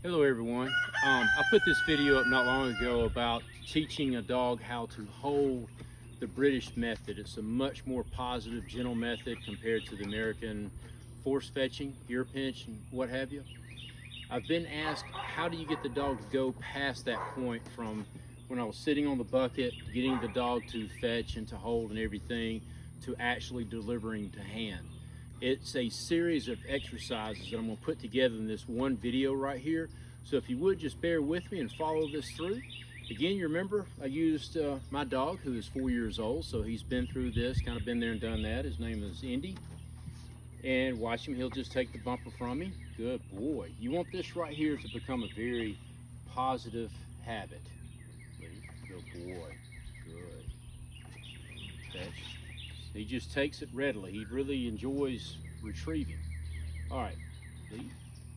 Hello everyone. I put this video up not long ago about teaching a dog how to hold the British method. It's a much more positive, gentle method compared to the American force fetching, ear pinch, and what have you. I've been asked, how do you get the dog to go past that point from when I was sitting on the bucket, getting the dog to fetch and to hold and everything, to actually delivering to hand. It's a series of exercises that I'm going to put together in this one video right here. So if you would just bear with me and follow this through. Again, you remember I used my dog, who is 4 years old, so he's been through this, kind of been there and done that. His name is Indy. And watch him, he'll just take the bumper from me. Good boy. You want this right here to become a very positive habit. Good boy. Good. Fetch. He just takes it readily. He really enjoys retrieving. All right, leave.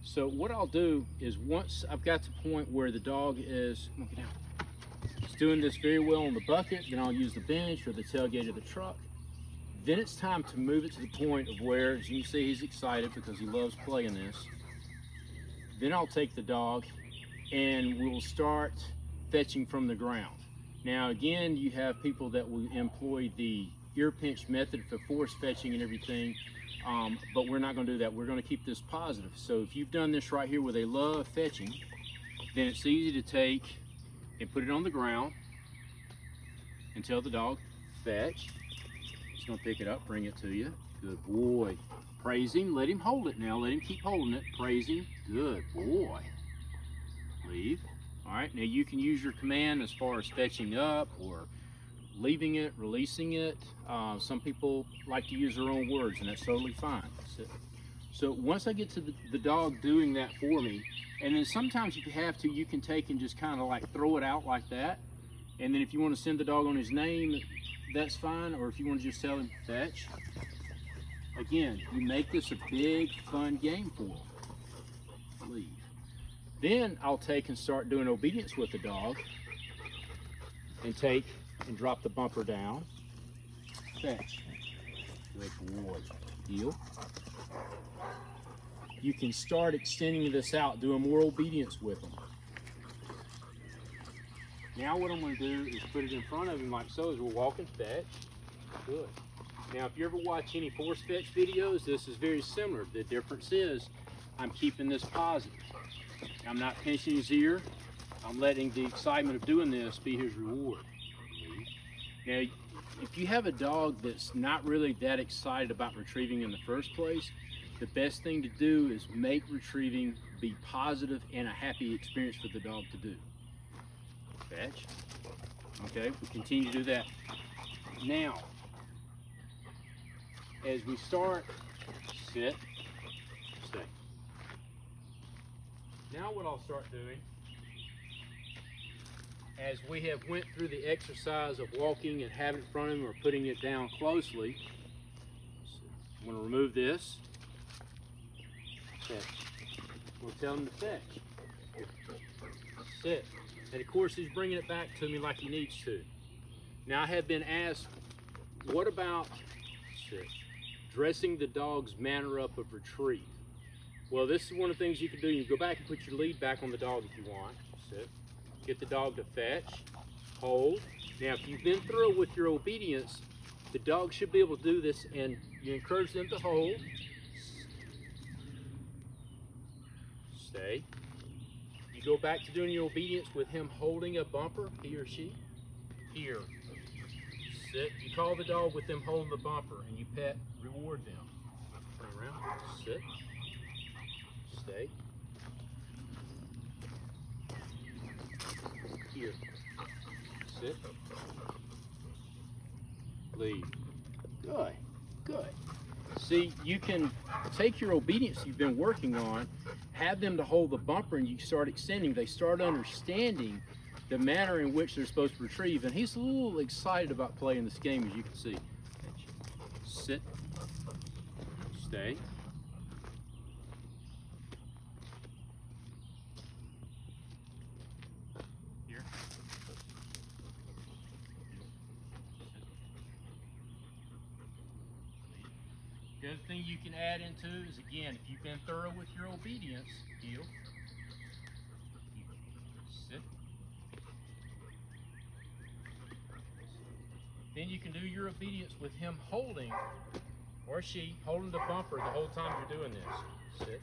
So what I'll do is once I've got to the point where the dog is, come on, get down. He's doing this very well on the bucket, then I'll use the bench or the tailgate of the truck. Then it's time to move it to the point of where, as you can see, he's excited because he loves playing this. Then I'll take the dog and we'll start fetching from the ground. Now again, you have people that will employ the ear pinch method for force fetching and everything, but we're not going to do that. We're going to keep this positive. So if you've done this right here where they love fetching, then it's easy to take and put it on the ground and tell the dog, fetch. He's going to pick it up, bring it to you. Good boy. Praise him. Let him hold it now. Let him keep holding it. Praise him. Good boy. Leave. All right, now you can use your command as far as fetching up or leaving it, releasing it. Some people like to use their own words, and that's totally fine. So once I get to the dog doing that for me, and then sometimes if you have to, you can take and just kind of like throw it out like that. And then if you want to send the dog on his name, that's fine. Or if you want to just tell him, fetch. Again, you make this a big, fun game for him. Leave. Then I'll take and start doing obedience with the dog and take and drop the bumper down. Fetch. Good boy. Heel. You can start extending this out, doing more obedience with them. Now what I'm going to do is put it in front of him like so as we're walking. Fetch. Good. Now if you ever watch any force fetch videos, this is very similar. The difference is I'm keeping this positive. I'm not pinching his ear. I'm letting the excitement of doing this be his reward. Now, if you have a dog that's not really that excited about retrieving in the first place, the best thing to do is make retrieving be positive and a happy experience for the dog to do. Fetch. Okay, we continue to do that. Now, as we start, sit, stay. Now what I'll start doing, as we have went through the exercise of walking and having it in front of him or putting it down closely, I'm going to remove this. Fetch. We'll tell him to fetch. Sit. And of course he's bringing it back to me like he needs to. Now I have been asked, what about dressing the dog's manner up of retrieve? Well, this is one of the things you can do. You go back and put your lead back on the dog if you want. Sit. Get the dog to fetch, hold. Now, if you've been through with your obedience, the dog should be able to do this, and you encourage them to hold. Stay. You go back to doing your obedience with him holding a bumper, he or she. Here. Sit. You call the dog with them holding the bumper, and you pet, reward them. Turn around. Sit. Stay. Here. Sit. Leave. Good. Good. See, you can take your obedience you've been working on, have them to hold the bumper, and you start extending. They start understanding the manner in which they're supposed to retrieve, and he's a little excited about playing this game, as you can see. Sit. Stay. The other thing you can add into is, again, if you've been thorough with your obedience, heel, then you can do your obedience with him holding, or she, holding the bumper the whole time you're doing this. Sit.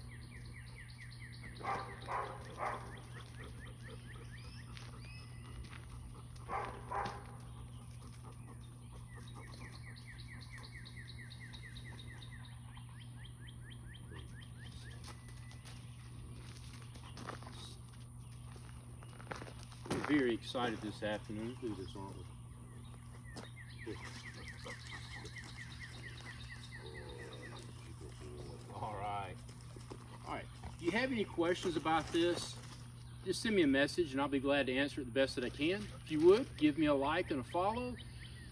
We're very excited this afternoon to do this, aren't we? Good. All right. All right. If you have any questions about this, just send me a message and I'll be glad to answer it the best that I can. If you would, give me a like and a follow,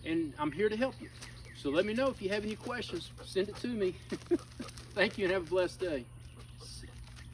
and I'm here to help you. So let me know if you have any questions. Send it to me. Thank you and have a blessed day.